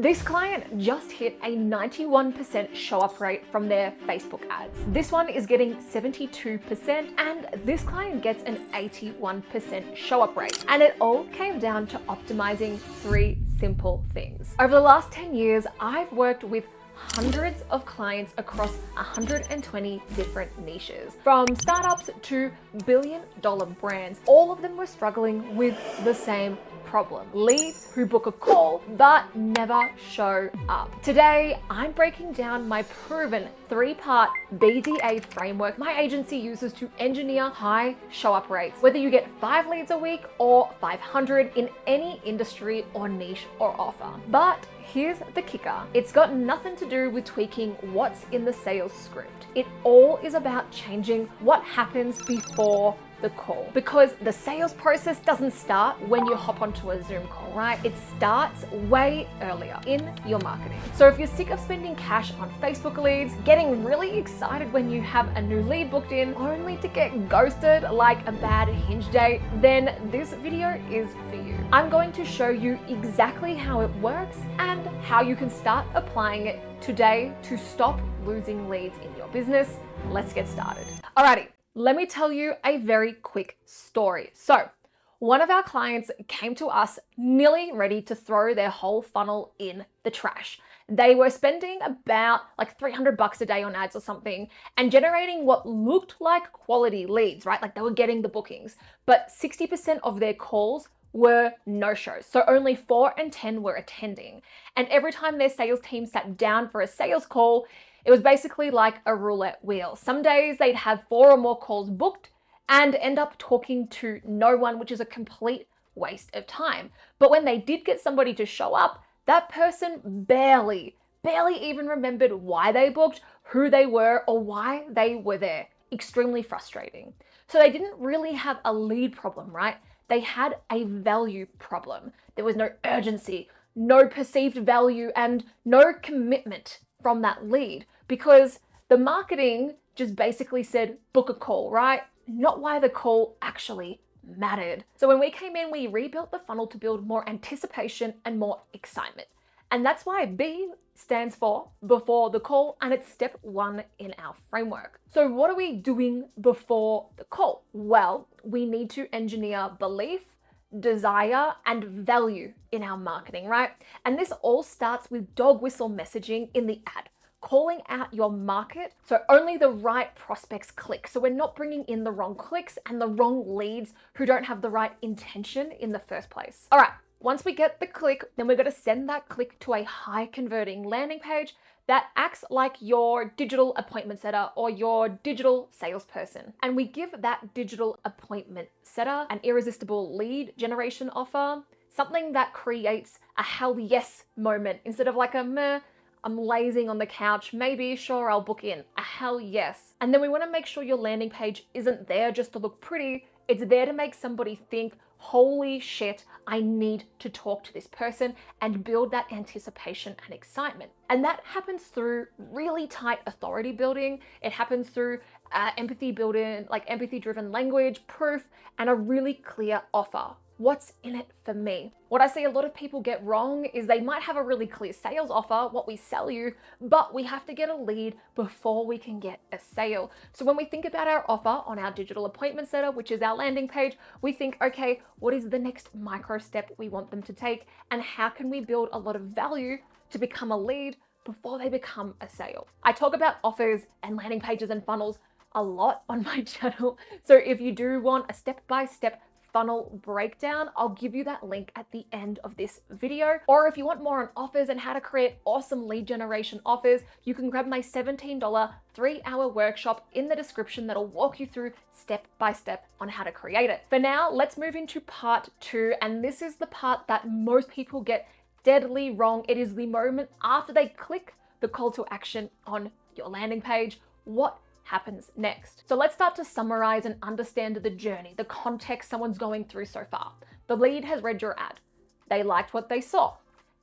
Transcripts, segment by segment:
This client just hit a 91% show up rate from their Facebook ads. This one is getting 72%, and this client gets an 81% show up rate. And it all came down to optimizing 3 simple things. Over the last 10 years, I've worked with hundreds of clients across 120 different niches. From startups to billion-dollar brands, all of them were struggling with the same problem. Leads who book a call but never show up. Today, I'm breaking down my proven 3-part BDA framework my agency uses to engineer high show-up rates, whether you get 5 leads a week or 500 in any industry or niche or offer. But here's the kicker. It's got nothing to do with tweaking what's in the sales script. It all is about changing what happens before the call, because the sales process doesn't start when you hop onto a Zoom call, right? It starts way earlier in your marketing. So if you're sick of spending cash on Facebook leads, getting really excited when you have a new lead booked in, only to get ghosted like a bad Hinge date, then this video is for you. I'm going to show you exactly how it works and how you can start applying it today to stop losing leads in your business. Let's get started. Alrighty. Let me tell you a very quick story. So, one of our clients came to us nearly ready to throw their whole funnel in the trash. They were spending about like $300 a day on ads or something and generating what looked like quality leads, right? Like they were getting the bookings, but 60% of their calls were no-shows. So only 4 and 10 were attending. And every time their sales team sat down for a sales call, it was basically like a roulette wheel. Some days they'd have 4 or more calls booked and end up talking to no one, which is a complete waste of time. But when they did get somebody to show up, that person barely even remembered why they booked, who they were, or why they were there. Extremely frustrating. So they didn't really have a lead problem, right? They had a value problem. There was no urgency, no perceived value, and no commitment from that lead, because the marketing just basically said book a call, right? Not why the call actually mattered. So when we came in, we rebuilt the funnel to build more anticipation and more excitement. And that's why B stands for before the call, and it's step 1 in our framework. So what are we doing before the call? Well, we need to engineer belief, desire, and value in our marketing, right? And this all starts with dog whistle messaging in the ad, calling out your market so only the right prospects click. So we're not bringing in the wrong clicks and the wrong leads who don't have the right intention in the first place. All right, once we get the click, then we're going to send that click to a high converting landing page that acts like your digital appointment setter or your digital salesperson. And we give that digital appointment setter an irresistible lead generation offer, something that creates a hell yes moment instead of like a meh, I'm lazing on the couch, maybe, sure, I'll book in. A hell yes. And then we want to make sure your landing page isn't there just to look pretty. It's there to make somebody think, holy shit, I need to talk to this person, and build that anticipation and excitement. And that happens through really tight authority building. It happens through empathy building, like empathy-driven language, proof, and a really clear offer. What's in it for me? What I see a lot of people get wrong is they might have a really clear sales offer, what we sell you, but we have to get a lead before we can get a sale. So when we think about our offer on our digital appointment setter, which is our landing page, we think, okay, what is the next micro step we want them to take? And how can we build a lot of value to become a lead before they become a sale? I talk about offers and landing pages and funnels a lot on my channel. So if you do want a step-by-step funnel breakdown, I'll give you that link at the end of this video. Or if you want more on offers and how to create awesome lead generation offers, you can grab my $17 3-hour workshop in the description that'll walk you through step by step on how to create it. For now, let's move into part 2, and this is the part that most people get deadly wrong. It is the moment after they click the call to action on your landing page. What happens next? So let's start to summarize and understand the journey, the context someone's going through so far. The lead has read your ad. They liked what they saw.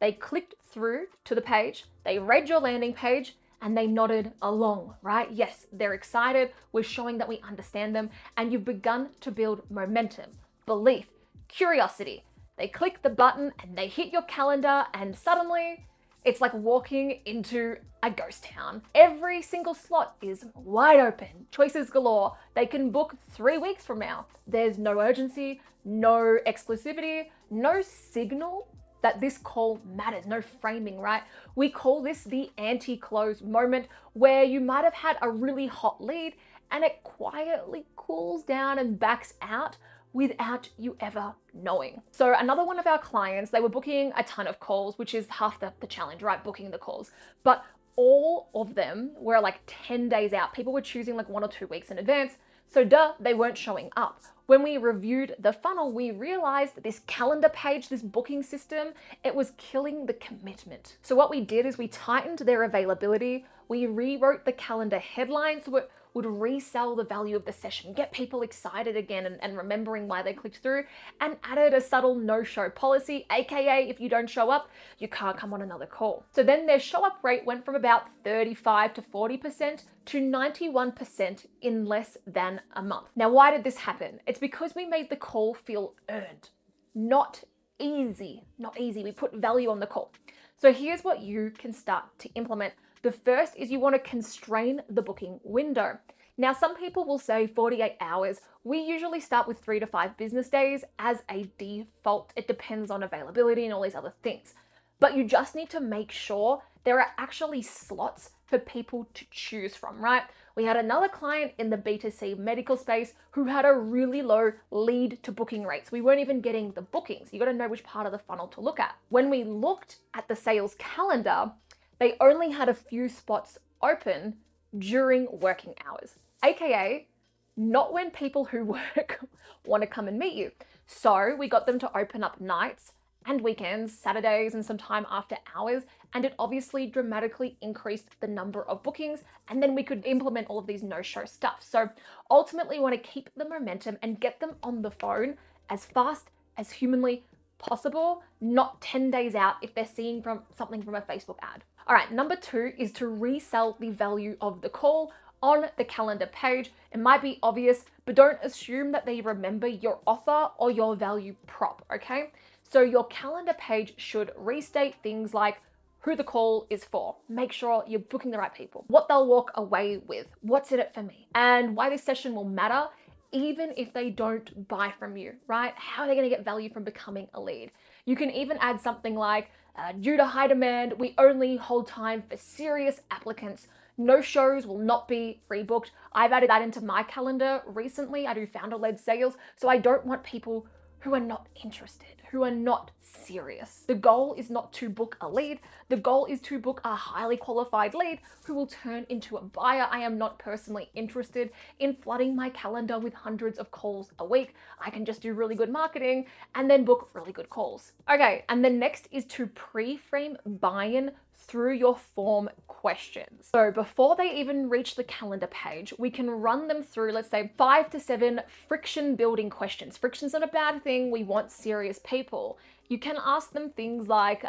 They clicked through to the page. They read your landing page and they nodded along, right? Yes, they're excited. We're showing that we understand them, and you've begun to build momentum, belief, curiosity. They click the button and they hit your calendar, and suddenly It's like walking into a ghost town. Every single slot is wide open, choices galore. They can book 3 weeks from now. There's no urgency, no exclusivity, no signal that this call matters, no framing, right? We call this the anti-close moment, where you might have had a really hot lead and it quietly cools down and backs out without you ever knowing. So another one of our clients, they were booking a ton of calls, which is half the challenge, right? Booking the calls. But all of them were like 10 days out. People were choosing like 1 or 2 weeks in advance. So they weren't showing up. When we reviewed the funnel, we realized this calendar page, this booking system, it was killing the commitment. So what we did is we tightened their availability. We rewrote the calendar headline so it would resell the value of the session, get people excited again and remembering why they clicked through, and added a subtle no-show policy, aka if you don't show up, you can't come on another call. So then their show-up rate went from about 35 to 40% to 91% in less than a month. Now, why did this happen? It's because we made the call feel earned, not easy. Not easy. We put value on the call. So here's what you can start to implement. The first is you want to constrain the booking window. Now, some people will say 48 hours. We usually start with 3 to 5 business days as a default. It depends on availability and all these other things. But you just need to make sure there are actually slots for people to choose from, right? We had another client in the B2C medical space who had a really low lead to booking rates. We weren't even getting the bookings. You got to know which part of the funnel to look at. When we looked at the sales calendar, they only had a few spots open during working hours, aka not when people who work want to come and meet you. So we got them to open up nights and weekends, Saturdays, and some time after hours, and it obviously dramatically increased the number of bookings, and then we could implement all of these no-show stuff. So ultimately, we want to keep the momentum and get them on the phone as fast as humanly possible, not 10 days out if they're seeing something from a Facebook ad. All right, number 2 is to resell the value of the call on the calendar page. It might be obvious, but don't assume that they remember your offer or your value prop, okay? So your calendar page should restate things like who the call is for. Make sure you're booking the right people, what they'll walk away with, what's in it for me, and why this session will matter even if they don't buy from you, right? How are they going to get value from becoming a lead? You can even add something like, due to high demand, we only hold time for serious applicants. No shows will not be pre-booked. I've added that into my calendar recently. I do founder-led sales, so I don't want people who are not interested, who are not serious. The goal is not to book a lead. The goal is to book a highly qualified lead who will turn into a buyer. I am not personally interested in flooding my calendar with hundreds of calls a week. I can just do really good marketing and then book really good calls. Okay, and the next is to pre-frame buy-in through your form questions. So before they even reach the calendar page, we can run them through, let's say, 5 to 7 friction building questions. Friction's not a bad thing. We want serious people. You can ask them things like,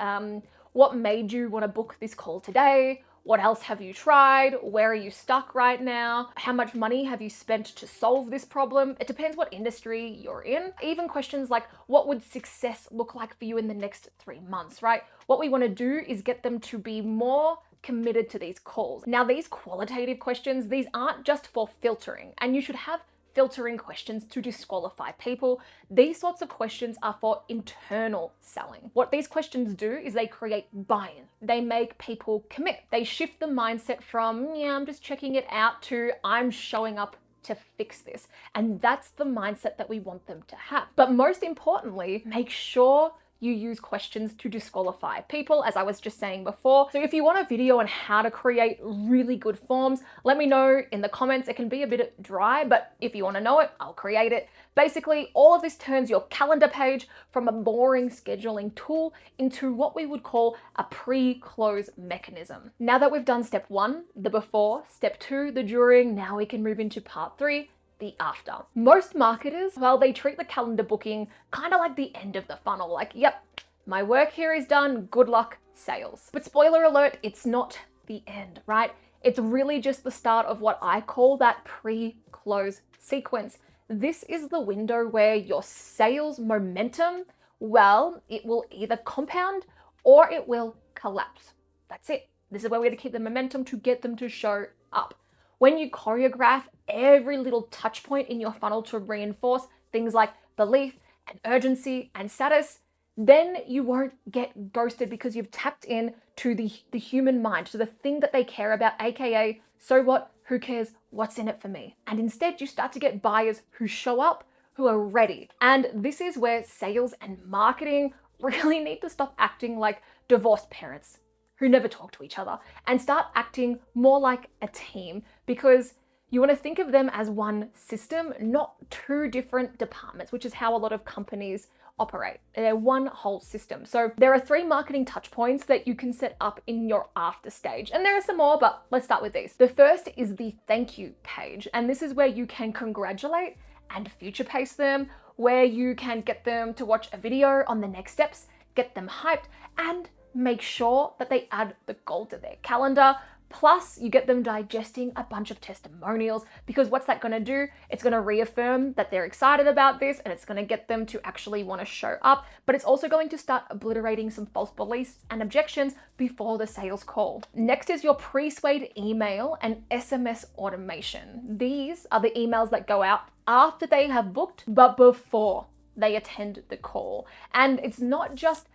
what made you want to book this call today? What else have you tried? Where are you stuck right now? How much money have you spent to solve this problem? It depends what industry you're in. Even questions like, what would success look like for you in the next 3 months, right? What we want to do is get them to be more committed to these calls. Now, these qualitative questions, these aren't just for filtering, and you should have filtering questions to disqualify people. These sorts of questions are for internal selling. What these questions do is they create buy-in. They make people commit. They shift the mindset from, yeah, I'm just checking it out, to I'm showing up to fix this. And that's the mindset that we want them to have. But most importantly, make sure you use questions to disqualify people, as I was just saying before. So if you want a video on how to create really good forms, let me know in the comments. It can be a bit dry, but if you want to know it, I'll create it. Basically, all of this turns your calendar page from a boring scheduling tool into what we would call a pre-close mechanism. Now that we've done step 1, the before, step 2, the during, now we can move into part 3, the after. Most marketers, well, they treat the calendar booking kind of like the end of the funnel. Like, yep, my work here is done. Good luck, sales. But spoiler alert, it's not the end, right? It's really just the start of what I call that pre-close sequence. This is the window where your sales momentum, well, it will either compound or it will collapse. That's it. This is where we're going to keep the momentum to get them to show up. When you choreograph every little touch point in your funnel to reinforce things like belief and urgency and status, then you won't get ghosted because you've tapped in to the human mind, to the thing that they care about, aka, so what, who cares, what's in it for me? And instead you start to get buyers who show up, who are ready. And this is where sales and marketing really need to stop acting like divorced parents who never talk to each other and start acting more like a team, because you want to think of them as one system, not two different departments, which is how a lot of companies operate. They're one whole system. So there are 3 marketing touch points that you can set up in your after stage. And there are some more, but let's start with these. The first is the thank you page. And this is where you can congratulate and future pace them, where you can get them to watch a video on the next steps, get them hyped, and make sure that they add the goal to their calendar. Plus, you get them digesting a bunch of testimonials, because what's that going to do? It's going to reaffirm that they're excited about this, and it's going to get them to actually want to show up. But it's also going to start obliterating some false beliefs and objections before the sales call. Next is your pre-swayed email and SMS automation. These are the emails that go out after they have booked, but before they attend the call. And it's not just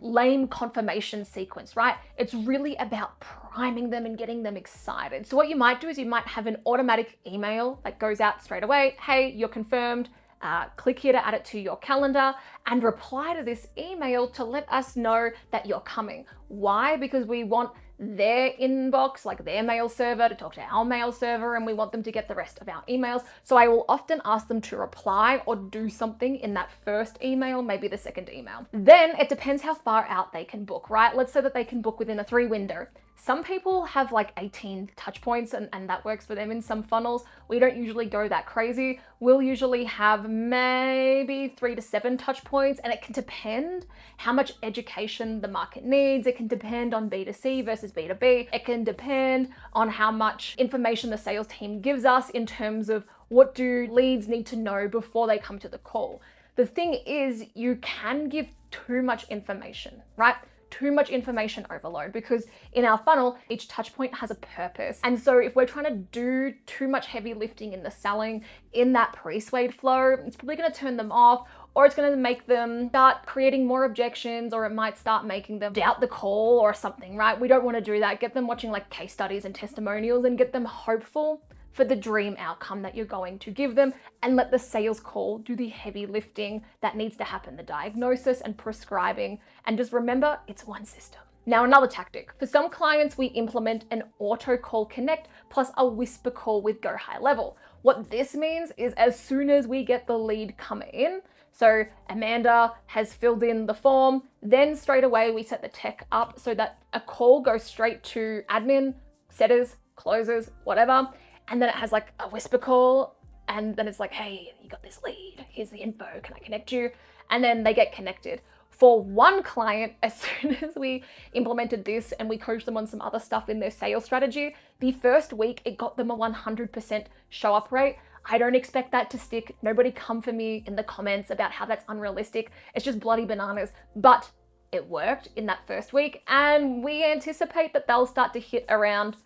lame confirmation sequence, right? It's really about priming them and getting them excited. So what you might do is you might have an automatic email that goes out straight away. Hey, you're confirmed. Click here to add it to your calendar, and reply to this email to let us know that you're coming. Why? Because we want their inbox, like their mail server, to talk to our mail server, and we want them to get the rest of our emails. So I will often ask them to reply or do something in that first email, maybe the second email. Then it depends how far out they can book, right? Let's say that they can book within a 3 window. Some people have like 18 touch points and that works for them in some funnels. We don't usually go that crazy. We'll usually have maybe 3 to 7 touch points, and it can depend how much education the market needs. It can depend on B2C versus B2B. It can depend on how much information the sales team gives us in terms of what do leads need to know before they come to the call. The thing is, you can give too much information, right? Too much information overload, because in our funnel, each touch point has a purpose. And so if we're trying to do too much heavy lifting in the selling, in that pre-swayed flow, it's probably going to turn them off, or it's going to make them start creating more objections, or it might start making them doubt the call or something, right? We don't want to do that. Get them watching like case studies and testimonials and get them hopeful for the dream outcome that you're going to give them, and let the sales call do the heavy lifting that needs to happen, the diagnosis and prescribing. And just remember, it's one system. Now, another tactic. For some clients, we implement an auto call connect plus a whisper call with go high level. What this means is as soon as we get the lead come in, so Amanda has filled in the form, then straight away we set the tech up so that a call goes straight to admin, setters, closers, whatever. And then it has like a whisper call, and then it's like, hey, you got this lead, here's the info, can I connect you? And then they get connected. For one client, as soon as we implemented this and we coached them on some other stuff in their sales strategy, the first week it got them a 100% show up rate. I don't expect that to stick. Nobody come for me in the comments about how that's unrealistic. It's just bloody bananas. But it worked in that first week, and we anticipate that they'll start to hit around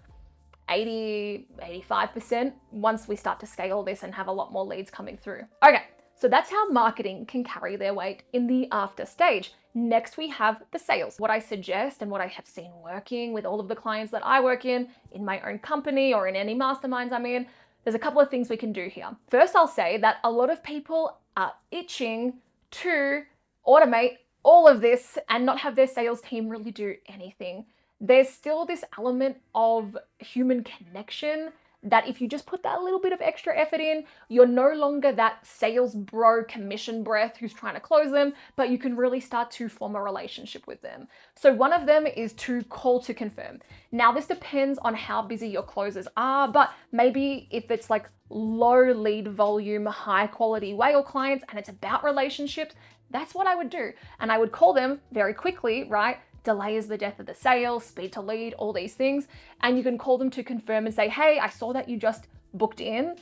85% once we start to scale this and have a lot more leads coming through. Okay, so that's how marketing can carry their weight in the after stage. Next, we have the sales. What I suggest and what I have seen working with all of the clients that I work in my own company or in any masterminds I'm in, there's a couple of things we can do here. First, I'll say that a lot of people are itching to automate all of this and not have their sales team really do anything. There's still this element of human connection that if you just put that little bit of extra effort in, you're no longer that sales bro commission breath who's trying to close them, but you can really start to form a relationship with them. So one of them is to call to confirm. Now this depends on how busy your closers are, but maybe if it's like low lead volume, high quality whale clients and it's about relationships, that's what I would do. And I would call them very quickly, right? Delay is the death of the sale, speed to lead, all these things. And you can call them to confirm and say, hey, I saw that you just booked in.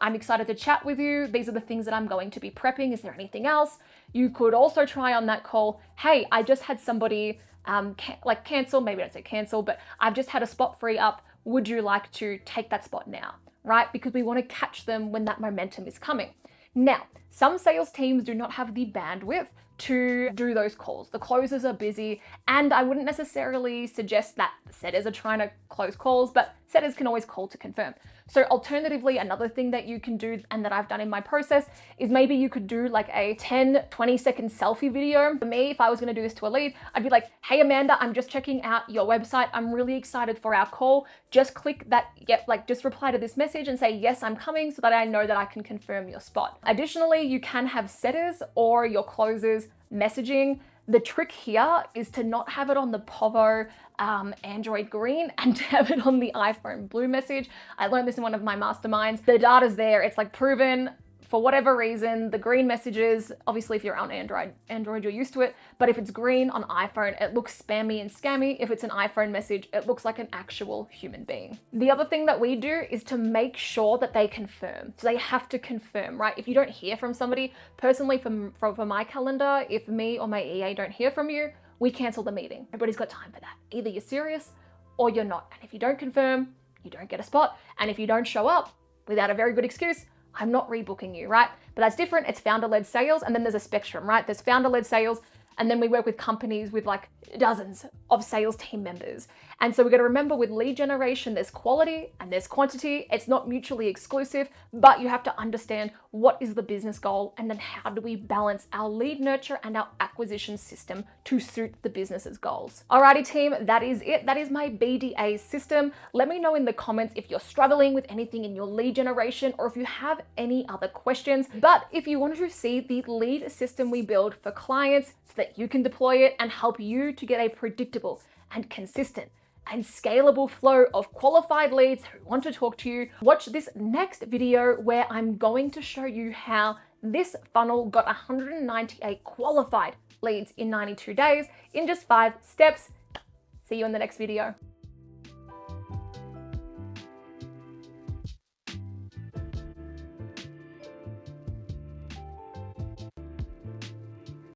I'm excited to chat with you. These are the things that I'm going to be prepping. Is there anything else? You could also try on that call, hey, I just had somebody like cancel, maybe don't say cancel, but I've just had a spot free up. Would you like to take that spot now, right? Because we want to catch them when that momentum is coming. Now, some sales teams do not have the bandwidth to do those calls. The closers are busy, and I wouldn't necessarily suggest that setters are trying to close calls, but setters can always call to confirm. So alternatively, another thing that you can do and that I've done in my process is maybe you could do like a 10, 20-second selfie video. For me, if I was gonna do this to a lead, I'd be like, hey Amanda, I'm just checking out your website. I'm really excited for our call. Just click that, just reply to this message and say, yes, I'm coming, so that I know that I can confirm your spot. Additionally, you can have setters or your closers messaging. The trick here is to not have it on the Povo Android green and to have it on the iPhone blue message. I learned this in one of my masterminds. The data's there, it's like proven. For whatever reason, the green messages, obviously if you're on Android, you're used to it, but if it's green on iPhone, it looks spammy and scammy. If it's an iPhone message, it looks like an actual human being. The other thing that we do is to make sure that they confirm. So they have to confirm, right? If you don't hear from somebody, personally for my calendar, if me or my EA don't hear from you, we cancel the meeting. Everybody's got time for that. Either you're serious or you're not. And if you don't confirm, you don't get a spot. And if you don't show up without a very good excuse, I'm not rebooking you, right? But that's different. It's founder-led sales, and then there's a spectrum, right? There's founder-led sales, and then we work with companies with like dozens of sales team members. And so we got to remember with lead generation, there's quality and there's quantity. It's not mutually exclusive, but you have to understand what is the business goal and then how do we balance our lead nurture and our acquisition system to suit the business's goals. Alrighty team, that is it. That is my BDA system. Let me know in the comments if you're struggling with anything in your lead generation or if you have any other questions. But if you want to see the lead system we build for clients so that you can deploy it and help you to get a predictable and consistent and scalable flow of qualified leads who want to talk to you, watch this next video where I'm going to show you how this funnel got 198 qualified leads in 92 days in just 5 steps. See you in the next video.